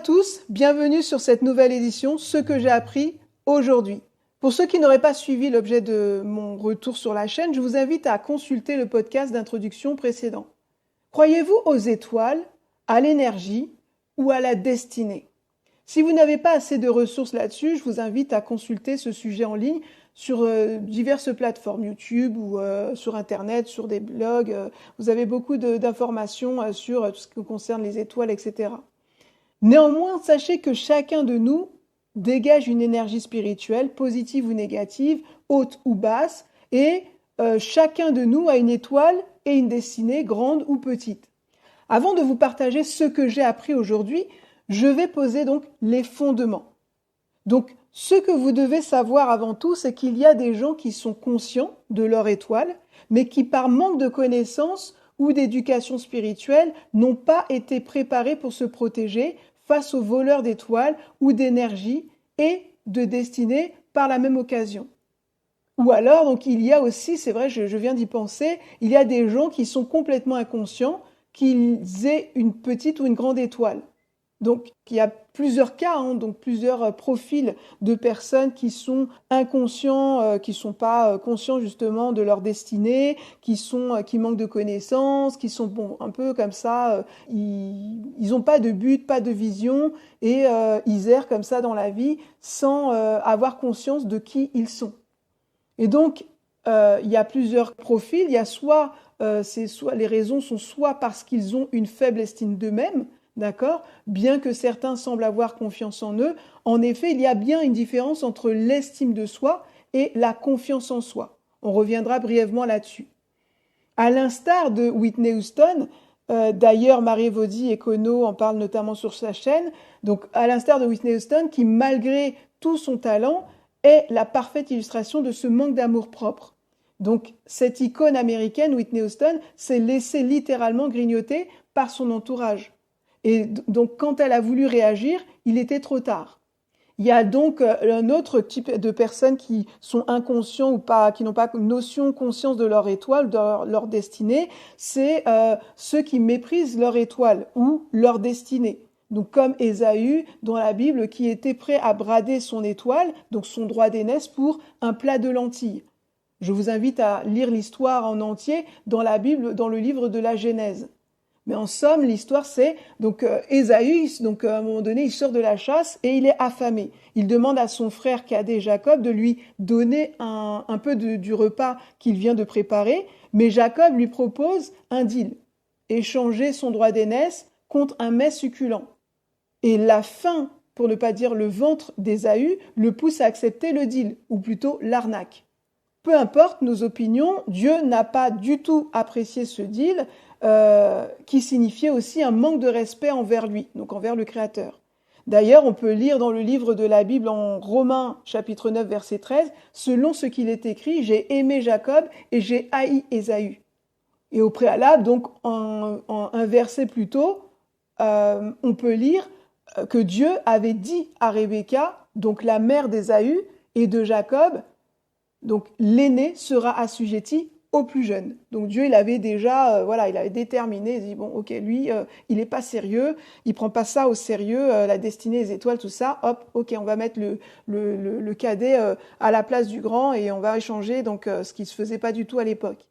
tous, bienvenue sur cette nouvelle édition, Ce que j'ai appris aujourd'hui. Pour ceux qui n'auraient pas suivi l'objet de mon retour sur la chaîne, je vous invite à consulter le podcast d'introduction précédent. Croyez-vous aux étoiles, à l'énergie ou à la destinée? Si vous n'avez pas assez de ressources là-dessus, je vous invite à consulter ce sujet en ligne sur diverses plateformes, YouTube ou sur Internet, sur des blogs. Vous avez beaucoup d'informations sur tout ce qui concerne les étoiles, etc. Néanmoins, sachez que chacun de nous dégage une énergie spirituelle, positive ou négative, haute ou basse, et chacun de nous a une étoile et une destinée, grande ou petite. Avant de vous partager ce que j'ai appris aujourd'hui, je vais poser donc les fondements. Donc, ce que vous devez savoir avant tout, c'est qu'il y a des gens qui sont conscients de leur étoile, mais qui par manque de connaissances ou d'éducation spirituelle n'ont pas été préparés pour se protéger face aux voleurs d'étoiles ou d'énergie et de destinée par la même occasion. Ou alors, donc il y a aussi, c'est vrai, je viens d'y penser, il y a des gens qui sont complètement inconscients qu'ils aient une petite ou une grande étoile. Donc, il y a plusieurs cas, donc plusieurs profils de personnes qui sont inconscients, qui sont pas conscients justement de leur destinée, qui manquent de connaissances, qui sont un peu comme ça, ils ont pas de but, pas de vision, et ils errent comme ça dans la vie sans avoir conscience de qui ils sont. Et donc, il y a plusieurs profils. Il y a soit les raisons sont soit parce qu'ils ont une faible estime d'eux-mêmes. D'accord? Bien que certains semblent avoir confiance en eux, en effet, il y a bien une différence entre l'estime de soi et la confiance en soi. On reviendra brièvement là-dessus. À l'instar de Whitney Houston, d'ailleurs Marie Vaudi et Kono en parlent notamment sur sa chaîne, donc à l'instar de Whitney Houston qui, malgré tout son talent, est la parfaite illustration de ce manque d'amour-propre. Donc cette icône américaine, Whitney Houston, s'est laissée littéralement grignoter par son entourage. Et donc, quand elle a voulu réagir, il était trop tard. Il y a donc un autre type de personnes qui sont inconscients ou pas, qui n'ont pas notion, conscience de leur étoile, de leur destinée. C'est ceux qui méprisent leur étoile ou leur destinée. Donc, comme Ésaü dans la Bible, qui était prêt à brader son étoile, donc son droit d'aînesse, pour un plat de lentilles. Je vous invite à lire l'histoire en entier dans la Bible, dans le livre de la Genèse. Mais en somme, l'histoire, c'est donc Ésaü, donc à un moment donné, il sort de la chasse et il est affamé. Il demande à son frère cadet Jacob de lui donner un peu du repas qu'il vient de préparer, mais Jacob lui propose un deal, échanger son droit d'aînesse contre un mets succulent. Et la faim, pour ne pas dire le ventre d'Ésaü, le pousse à accepter le deal, ou plutôt l'arnaque. Peu importe nos opinions, Dieu n'a pas du tout apprécié ce deal, qui signifiait aussi un manque de respect envers lui, donc envers le Créateur. D'ailleurs, on peut lire dans le livre de la Bible en Romains chapitre 9 verset 13, selon ce qu'il est écrit, j'ai aimé Jacob et j'ai haï Ésaü. Et au préalable, donc un verset plus tôt, on peut lire que Dieu avait dit à Rebecca, donc la mère d'Ésaü et de Jacob, donc l'aîné sera assujetti au plus jeune. Donc Dieu, il avait déjà, il avait déterminé, il dit, bon, ok, lui, il est pas sérieux, il prend pas ça au sérieux, la destinée, les étoiles, tout ça, hop, ok, on va mettre le cadet à la place du grand et on va échanger, donc ce qui se faisait pas du tout à l'époque.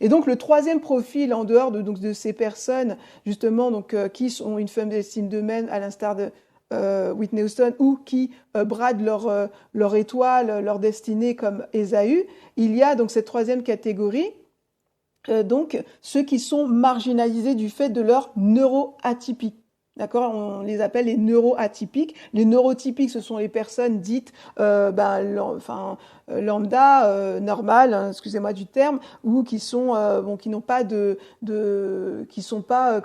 Et donc le troisième profil, en dehors de ces personnes, justement, donc qui ont une faible estime d'eux-mêmes, à l'instar de Whitney Houston, ou qui bradent leur étoile, leur destinée comme Ésaü, il y a donc cette troisième catégorie, donc ceux qui sont marginalisés du fait de leur neuroatypique. D'accord, on les appelle les neuroatypiques. Les neurotypiques, ce sont les personnes dites lambda, normales, hein, excusez-moi du terme, ou qui sont qui n'ont pas qui sont pas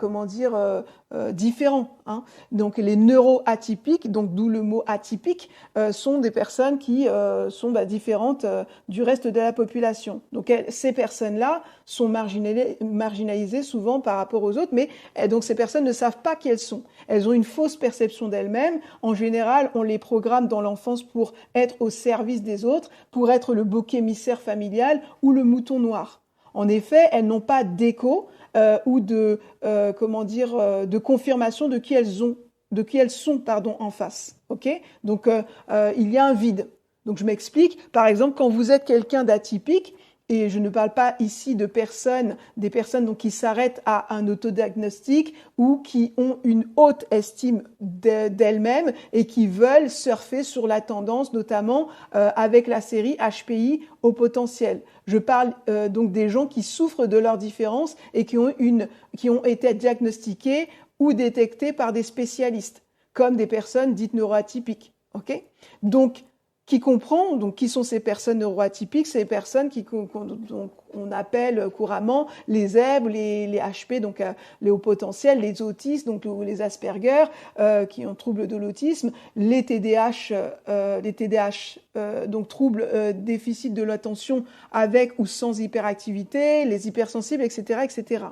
différents. Hein. Donc les neuroatypiques, donc d'où le mot atypique, sont des personnes qui sont différentes du reste de la population. Donc ces personnes-là sont marginalisées souvent par rapport aux autres, mais donc ces personnes ne savent pas qui elles sont. Elles ont une fausse perception d'elles-mêmes. En général, on les programme dans l'enfance pour être au service des autres, pour être le bouc émissaire familial ou le mouton noir. En effet, elles n'ont pas d'écho ou de confirmation de qui elles ont en face. Ok? Donc il y a un vide. Donc je m'explique. Par exemple, quand vous êtes quelqu'un d'atypique, et je ne parle pas ici des personnes donc qui s'arrêtent à un autodiagnostic ou qui ont une haute estime d'elles-mêmes et qui veulent surfer sur la tendance, notamment avec la série HPI au potentiel. Je parle donc des gens qui souffrent de leurs différences et qui ont été diagnostiqués ou détectés par des spécialistes, comme des personnes dites neuroatypiques. Ok? Donc qui comprend, donc qui sont ces personnes neuroatypiques, ces personnes qu'on appelle couramment les zèbres, les HP, donc les hauts potentiels, les autistes, donc les Asperger, qui ont troubles de l'autisme, les TDAH, donc troubles déficit de l'attention avec ou sans hyperactivité, les hypersensibles, etc., etc.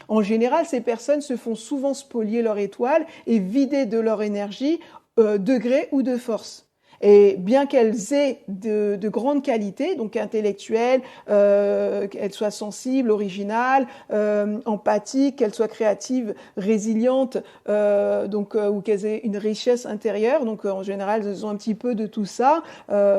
En général, ces personnes se font souvent spolier leur étoile et vider de leur énergie, de gré ou de force. Et bien qu'elles aient de grandes qualités, donc intellectuelles, qu'elles soient sensibles, originales, empathiques, qu'elles soient créatives, résilientes, ou qu'elles aient une richesse intérieure, donc en général elles ont un petit peu de tout ça,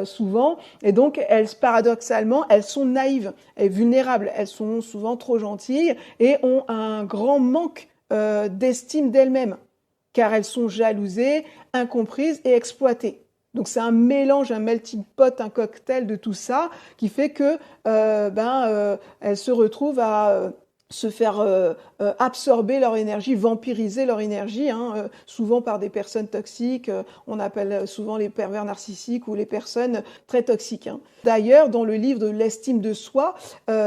souvent, et donc paradoxalement, elles sont naïves et vulnérables, elles sont souvent trop gentilles et ont un grand manque d'estime d'elles-mêmes, car elles sont jalousées, incomprises et exploitées. Donc c'est un mélange, un melting pot, un cocktail de tout ça qui fait que elles se retrouvent à se faire absorber leur énergie, vampiriser leur énergie, souvent par des personnes toxiques. On appelle souvent les pervers narcissiques ou les personnes très toxiques. D'ailleurs, dans le livre de l'estime de soi,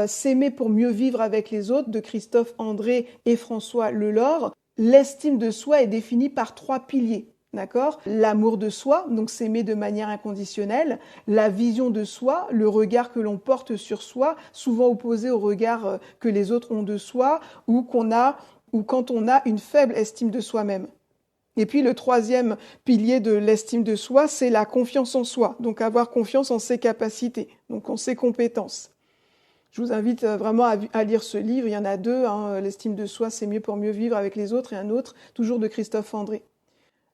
S'aimer pour mieux vivre avec les autres, de Christophe André et François Lelore, l'estime de soi est définie par 3 piliers. D'accord? L'amour de soi, donc s'aimer de manière inconditionnelle, la vision de soi, le regard que l'on porte sur soi, souvent opposé au regard que les autres ont de soi, ou quand on a une faible estime de soi-même. Et puis le 3e pilier de l'estime de soi, c'est la confiance en soi, donc avoir confiance en ses capacités, donc en ses compétences. Je vous invite vraiment à lire ce livre, il y en a 2, l'estime de soi, c'est mieux pour mieux vivre avec les autres, et un autre, toujours de Christophe André.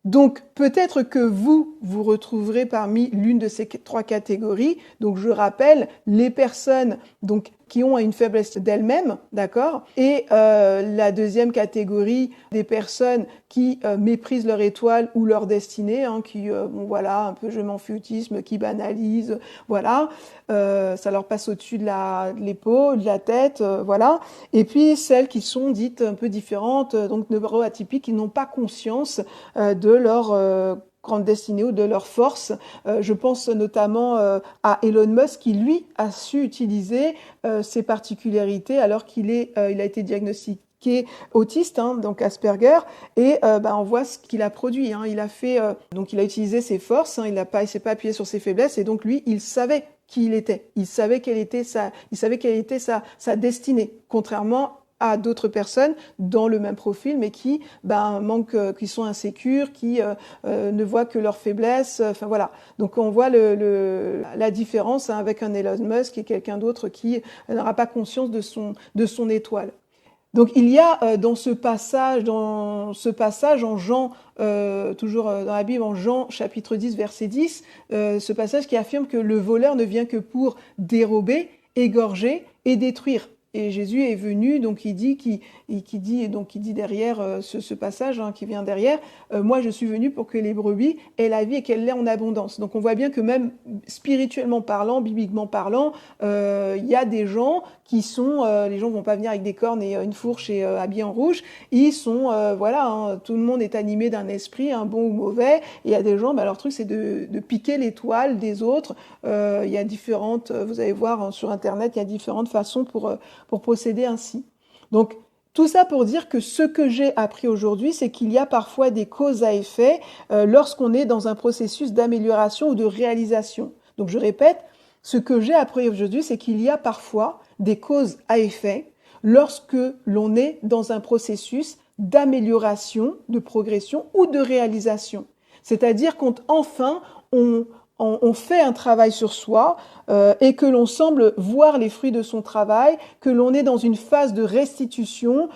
Donc, peut-être que vous retrouverez parmi l'une de ces 3 catégories. Donc, je rappelle, les personnes qui ont une faiblesse d'elles-mêmes, d'accord? Et la 2e catégorie, des personnes qui méprisent leur étoile ou leur destinée, qui, un peu je m'en foutisme, qui banalisent, voilà. Ça leur passe au-dessus de l'épaule, de la tête, voilà. Et puis, celles qui sont dites un peu différentes, donc neuroatypiques, qui n'ont pas conscience de leur grande destinée ou de leur force. Je pense notamment à Elon Musk qui, lui, a su utiliser ses particularités alors qu'il a été diagnostiqué autiste, donc Asperger, et on voit ce qu'il a produit. Il a fait, il a utilisé ses forces, il s'est pas appuyé sur ses faiblesses, et donc lui, il savait qui il était. Il savait quelle était sa destinée, contrairement à d'autres personnes dans le même profil, mais qui qui sont insécures, qui ne voient que leurs faiblesses. Enfin voilà. Donc on voit la différence avec un Elon Musk et quelqu'un d'autre qui n'aura pas conscience de son étoile. Donc il y a dans ce passage en Jean, toujours dans la Bible, en Jean chapitre 10, verset 10, ce passage qui affirme que le voleur ne vient que pour dérober, égorger et détruire. Et Jésus est venu, donc il dit derrière ce passage qui vient derrière, moi je suis venu pour que les brebis aient la vie et qu'elle l'ait en abondance. Donc on voit bien que même spirituellement parlant, bibliquement parlant, il y a des gens qui sont, les gens vont pas venir avec des cornes et une fourche et habillés en rouge, ils sont, tout le monde est animé d'un esprit, bon ou mauvais, et il y a des gens, leur truc c'est de piquer l'étoile des autres. Il y a différentes, vous allez voir sur internet, il y a différentes façons pour procéder ainsi. Donc, tout ça pour dire que ce que j'ai appris aujourd'hui, c'est qu'il y a parfois des causes à effet lorsqu'on est dans un processus d'amélioration ou de réalisation. Donc, je répète, ce que j'ai appris aujourd'hui, c'est qu'il y a parfois des causes à effet lorsque l'on est dans un processus d'amélioration, de progression ou de réalisation. C'est-à-dire quand enfin on fait un travail sur soi et que l'on semble voir les fruits de son travail, que l'on est dans une phase de restitution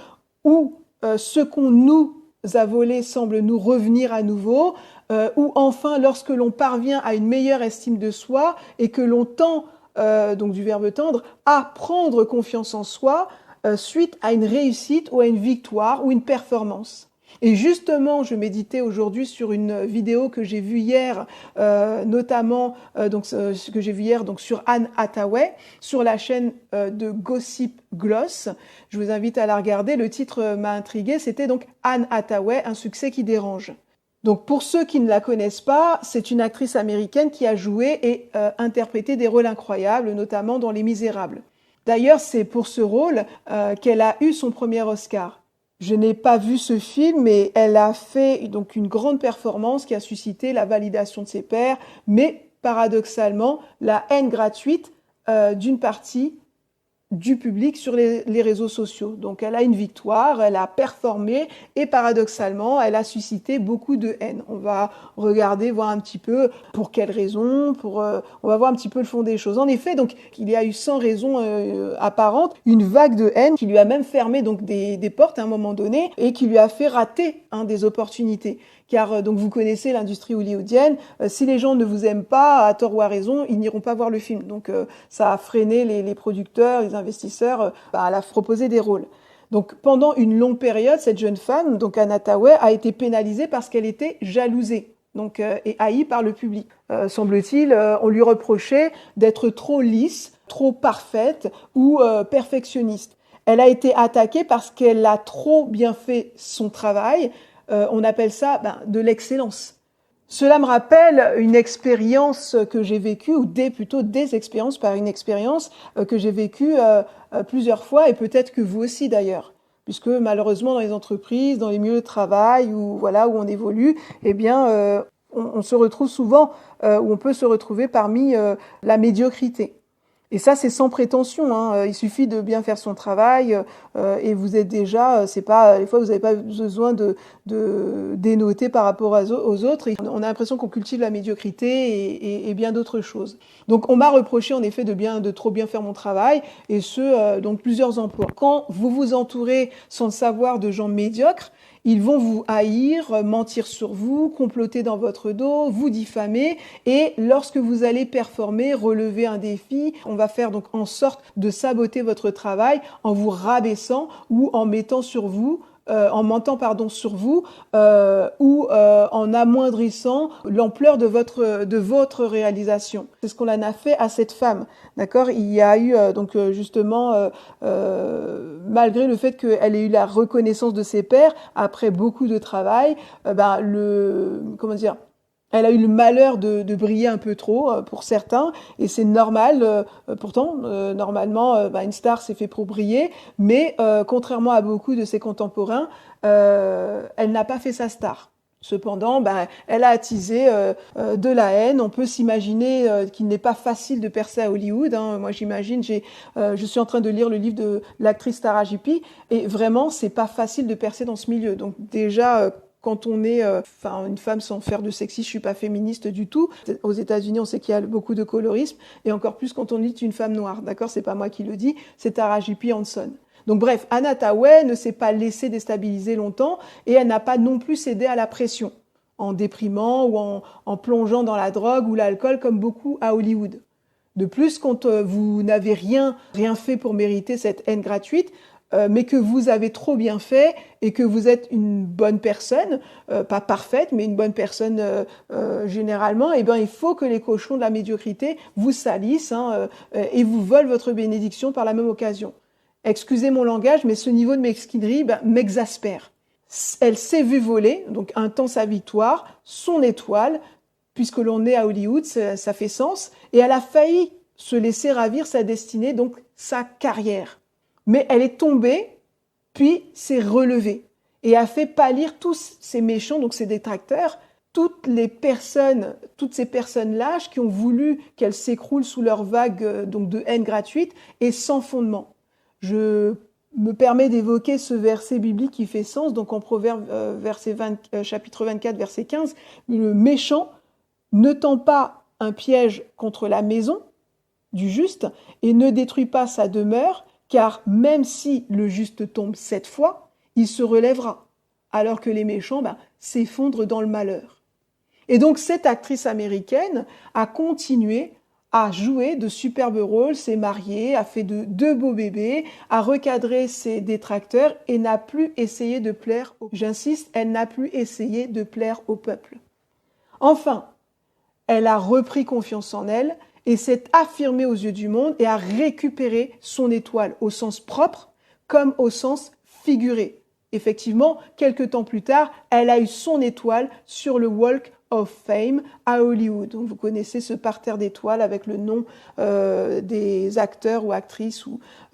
où ce qu'on nous a volé semble nous revenir à nouveau, ou enfin lorsque l'on parvient à une meilleure estime de soi et que l'on tend, donc du verbe tendre, à prendre confiance en soi suite à une réussite ou à une victoire ou une performance. Et justement, je méditais aujourd'hui sur une vidéo que j'ai vue hier, notamment que j'ai vue hier donc sur Anne Hathaway, sur la chaîne de Gossip Gloss. Je vous invite à la regarder. Le titre m'a intriguée. C'était donc Anne Hathaway, un succès qui dérange. Donc pour ceux qui ne la connaissent pas, c'est une actrice américaine qui a joué et interprété des rôles incroyables, notamment dans Les Misérables. D'ailleurs, c'est pour ce rôle qu'elle a eu son premier Oscar. Je n'ai pas vu ce film, mais elle a fait donc une grande performance qui a suscité la validation de ses pairs, mais paradoxalement la haine gratuite d'une partie du public sur les réseaux sociaux. Donc elle a une victoire, elle a performé et paradoxalement, elle a suscité beaucoup de haine. On va regarder, voir un petit peu pour quelles raisons, on va voir un petit peu le fond des choses. En effet, donc il y a eu sans raison apparente une vague de haine qui lui a même fermé donc des portes à un moment donné et qui lui a fait rater des opportunités. Car donc vous connaissez l'industrie hollywoodienne, si les gens ne vous aiment pas, à tort ou à raison, ils n'iront pas voir le film. Donc ça a freiné les producteurs, les investisseurs à la proposer des rôles. Donc pendant une longue période, cette jeune femme, donc Anne Hathaway, a été pénalisée parce qu'elle était jalousée. Donc, et haïe par le public. Semble-t-il, on lui reprochait d'être trop lisse, trop parfaite ou perfectionniste. Elle a été attaquée parce qu'elle a trop bien fait son travail. On appelle ça de l'excellence. Cela me rappelle une expérience que j'ai vécue, ou plutôt des expériences par une expérience que j'ai vécue plusieurs fois, et peut-être que vous aussi d'ailleurs. Puisque malheureusement dans les entreprises, dans les milieux de travail, où on évolue, on se retrouve souvent, où on peut se retrouver parmi la médiocrité. Et ça, c'est sans prétention, hein. Il suffit de bien faire son travail et vous êtes déjà, c'est pas, des fois vous n'avez pas besoin de dénoter par rapport aux autres. On a l'impression qu'on cultive la médiocrité et bien d'autres choses. Donc, on m'a reproché en effet de trop bien faire mon travail et donc plusieurs emplois. Quand vous vous entourez sans le savoir de gens médiocres, ils vont vous haïr, mentir sur vous, comploter dans votre dos, vous diffamer. Et lorsque vous allez performer, relever un défi, on va faire donc en sorte de saboter votre travail en vous rabaissant ou en mettant sur vous, en mentant sur vous ou en amoindrissant l'ampleur de votre réalisation. C'est ce qu'on en a fait à cette femme. D'accord ? Il y a eu justement malgré le fait qu'elle ait eu la reconnaissance de ses pairs après beaucoup de travail, elle a eu le malheur de briller un peu trop pour certains, et c'est normal. Pourtant, normalement, une star c'est fait pour briller, mais contrairement à beaucoup de ses contemporains, elle n'a pas fait sa star. Cependant, elle a attisé de la haine. On peut s'imaginer qu'il n'est pas facile de percer à Hollywood. Hein. Moi, j'imagine, je suis en train de lire le livre de l'actrice Taraji P. Et vraiment, c'est pas facile de percer dans ce milieu. Donc déjà, quand on est une femme sans faire de sexisme, je suis pas féministe du tout. Aux États-Unis, on sait qu'il y a beaucoup de colorisme, et encore plus quand on est une femme noire. D'accord, c'est pas moi qui le dis, c'est Taraji P. Henson. Donc bref, Anne Hathaway ne s'est pas laissée déstabiliser longtemps, et elle n'a pas non plus cédé à la pression en déprimant ou en plongeant dans la drogue ou l'alcool comme beaucoup à Hollywood. De plus, quand vous n'avez rien fait pour mériter cette haine gratuite, mais que vous avez trop bien fait et que vous êtes une bonne personne, pas parfaite, mais une bonne personne généralement, il faut que les cochons de la médiocrité vous salissent et vous volent votre bénédiction par la même occasion. Excusez mon langage, mais ce niveau de mesquinerie m'exaspère. Elle s'est vue voler, donc un temps sa victoire, son étoile, puisque l'on est à Hollywood, ça fait sens, et elle a failli se laisser ravir sa destinée, donc sa carrière. Mais elle est tombée, puis s'est relevée, et a fait pâlir tous ces méchants, donc ces détracteurs, toutes ces personnes lâches qui ont voulu qu'elle s'écroule sous leur vague donc de haine gratuite et sans fondement. Je me permets d'évoquer ce verset biblique qui fait sens, donc en Proverbe chapitre 24, verset 15, le méchant ne tend pas un piège contre la maison du juste et ne détruit pas sa demeure, car même si le juste tombe 7 fois, il se relèvera. alors que les méchants s'effondrent dans le malheur. Et donc cette actrice américaine a continué a joué de superbes rôles, s'est mariée, a fait de 2 beaux bébés, a recadré ses détracteurs et n'a plus essayé de plaire, j'insiste, elle n'a plus essayé de plaire au peuple. Enfin, elle a repris confiance en elle et s'est affirmée aux yeux du monde et a récupéré son étoile au sens propre comme au sens figuré. Effectivement, quelques temps plus tard, elle a eu son étoile sur le Walk of Fame à Hollywood. Donc, vous connaissez ce parterre d'étoiles avec le nom des acteurs ou actrices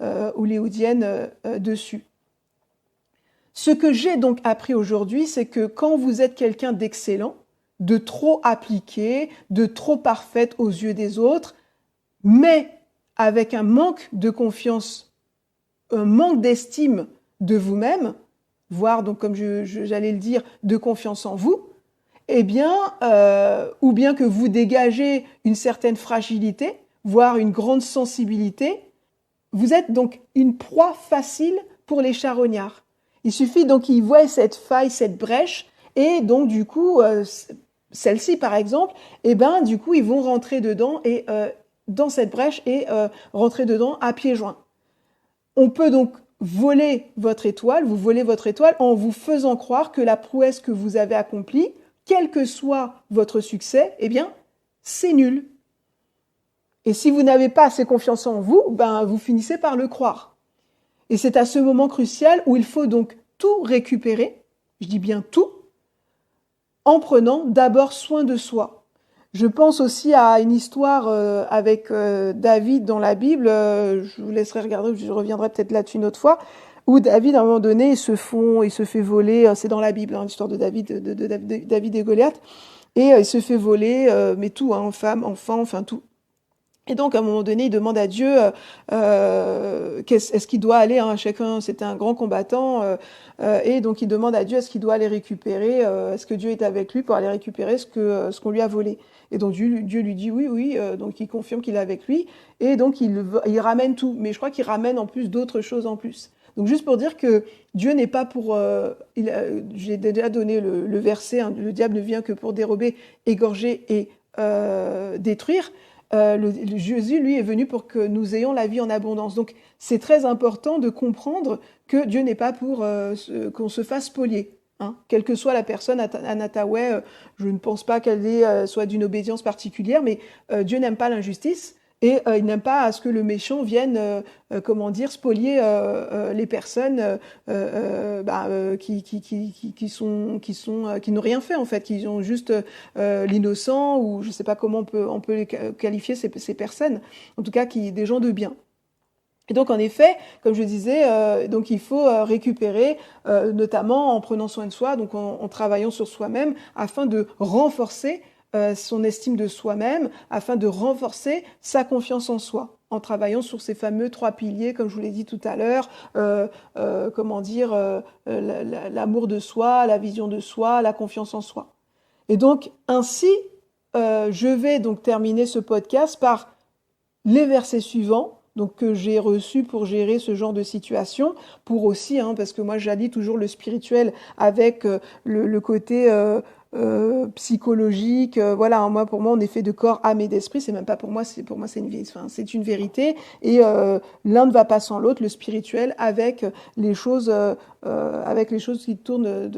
hollywoodiennes dessus. Ce que j'ai donc appris aujourd'hui, c'est que quand vous êtes quelqu'un d'excellent, de trop appliqué, de trop parfaite aux yeux des autres, mais avec un manque de confiance, un manque d'estime de vous-même, voire donc comme j'allais le dire, de confiance en vous, eh bien, ou bien que vous dégagez une certaine fragilité, voire une grande sensibilité, vous êtes donc une proie facile pour les charognards. Il suffit donc qu'ils voient cette faille, cette brèche, et donc du coup, celle-ci par exemple, eh ben du coup ils vont rentrer dedans et dans cette brèche et rentrer dedans à pieds joints. On peut donc voler votre étoile, vous volez votre étoile en vous faisant croire que la prouesse que vous avez accomplie, quel que soit votre succès, eh bien, c'est nul. Et si vous n'avez pas assez confiance en vous, vous finissez par le croire. Et c'est à ce moment crucial où il faut donc tout récupérer, je dis bien tout, en prenant d'abord soin de soi. Je pense aussi à une histoire avec David dans la Bible, je vous laisserai regarder, je reviendrai peut-être là-dessus une autre fois, où David, à un moment donné, il se fait voler, c'est dans la Bible, l'histoire de David, de David et Goliath, et il se fait voler, mais tout, femme, enfant, enfin tout. Et donc, à un moment donné, il demande à Dieu, est-ce qu'il doit aller, chacun, c'était un grand combattant, et donc il demande à Dieu, est-ce qu'il doit aller récupérer, est-ce que Dieu est avec lui pour aller récupérer ce qu'on lui a volé. Et donc Dieu lui dit oui, donc il confirme qu'il est avec lui, et donc il ramène tout. Mais je crois qu'il ramène en plus d'autres choses en plus. Donc juste pour dire que Dieu n'est pas pour... j'ai déjà donné le verset, le diable ne vient que pour dérober, égorger et détruire. Jésus, lui, est venu pour que nous ayons la vie en abondance. Donc, c'est très important de comprendre que Dieu n'est pas pour qu'on se fasse spolier. Quelle que soit la personne, Anataway, je ne pense pas qu'elle soit d'une obédience particulière, mais Dieu n'aime pas l'injustice et il n'aime pas à ce que le méchant vienne, spolier les personnes qui n'ont rien fait en fait, qui ont juste l'innocent ou je ne sais pas comment on peut les qualifier ces personnes, en tout cas des gens de bien. Et donc en effet, comme je disais, donc il faut récupérer, notamment en prenant soin de soi, donc en travaillant sur soi-même, afin de renforcer son estime de soi-même, afin de renforcer sa confiance en soi, en travaillant sur ces fameux 3 piliers, comme je vous l'ai dit tout à l'heure, l'amour de soi, la vision de soi, la confiance en soi. Et donc ainsi, je vais donc terminer ce podcast par les versets suivants, donc que j'ai reçus pour gérer ce genre de situation, pour aussi, parce que moi j'allie toujours le spirituel avec le côté psychologique. Moi, pour moi, on est fait de corps, âme et d'esprit. C'est même pas pour moi, c'est une vérité. Et l'un ne va pas sans l'autre, le spirituel avec les choses qui tournent,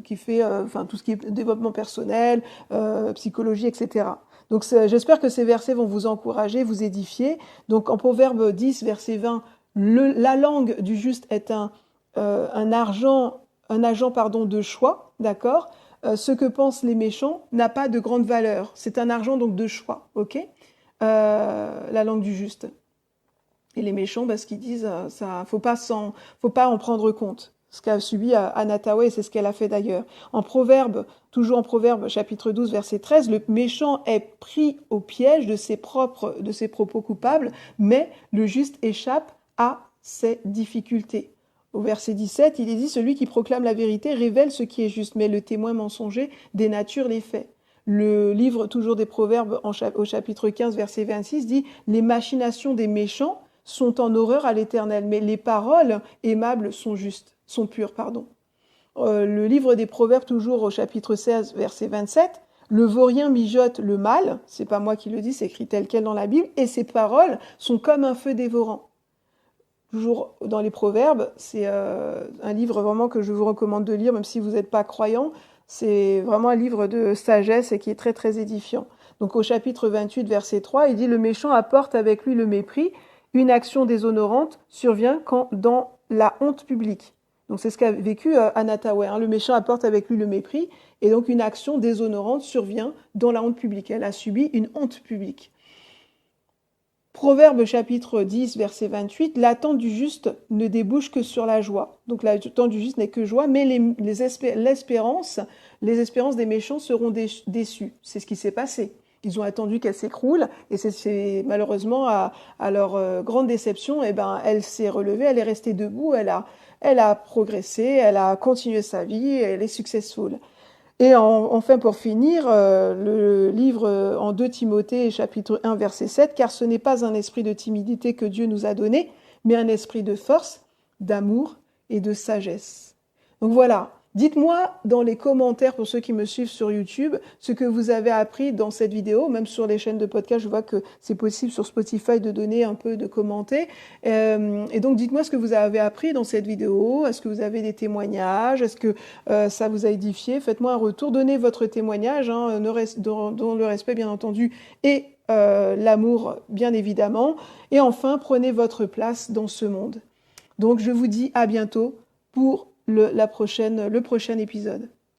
qui fait, tout ce qui est développement personnel, psychologie, etc. Donc j'espère que ces versets vont vous encourager, vous édifier. Donc en Proverbe 10, verset 20, la langue du juste est un agent de choix, d'accord. Ce que pensent les méchants n'a pas de grande valeur. C'est un argent donc de choix, ok. La langue du juste. Et les méchants, ce qu'ils disent, faut pas en prendre compte. Ce qu'a subi Anataway, c'est ce qu'elle a fait d'ailleurs. Toujours en Proverbe, chapitre 12, verset 13, le méchant est pris au piège de ses propos coupables, mais le juste échappe à ses difficultés. Au verset 17, il est dit, celui qui proclame la vérité révèle ce qui est juste, mais le témoin mensonger dénature les faits. Le livre, toujours des Proverbes, au chapitre 15, verset 26, dit, les machinations des méchants sont en horreur à l'Éternel, mais les paroles aimables sont justes, sont pures, pardon. Le livre des Proverbes, toujours au chapitre 16, verset 27, le vaurien mijote le mal, c'est pas moi qui le dis, c'est écrit tel quel dans la Bible, et ses paroles sont comme un feu dévorant. Toujours dans les Proverbes, c'est un livre vraiment que je vous recommande de lire, même si vous n'êtes pas croyant. C'est vraiment un livre de sagesse et qui est très très édifiant. Donc au chapitre 28, verset 3, il dit « Le méchant apporte avec lui le mépris, une action déshonorante survient quand dans la honte publique. » Donc c'est ce qu'a vécu Anataoué. Le méchant apporte avec lui le mépris, et donc une action déshonorante survient dans la honte publique. Elle a subi une honte publique. Proverbe chapitre 10, verset 28, l'attente du juste ne débouche que sur la joie. Donc l'attente du juste n'est que joie, mais les espérances des méchants seront déçues. C'est ce qui s'est passé. Ils ont attendu qu'elle s'écroule, et c'est malheureusement à leur grande déception, elle s'est relevée, elle est restée debout, elle a progressé, elle a continué sa vie, elle est successful. Et enfin, pour finir, le livre en 2 Timothée, chapitre 1, verset 7, « Car ce n'est pas un esprit de timidité que Dieu nous a donné, mais un esprit de force, d'amour et de sagesse. » Donc voilà, dites-moi dans les commentaires, pour ceux qui me suivent sur YouTube, ce que vous avez appris dans cette vidéo. Même sur les chaînes de podcast, je vois que c'est possible sur Spotify de donner un peu de commenter. Et donc dites-moi ce que vous avez appris dans cette vidéo. Est-ce que vous avez des témoignages? Est-ce que ça vous a édifié? Faites-moi un retour, donnez votre témoignage, dans le respect bien entendu et l'amour bien évidemment. Et enfin, prenez votre place dans ce monde. Donc je vous dis à bientôt pour le prochain épisode.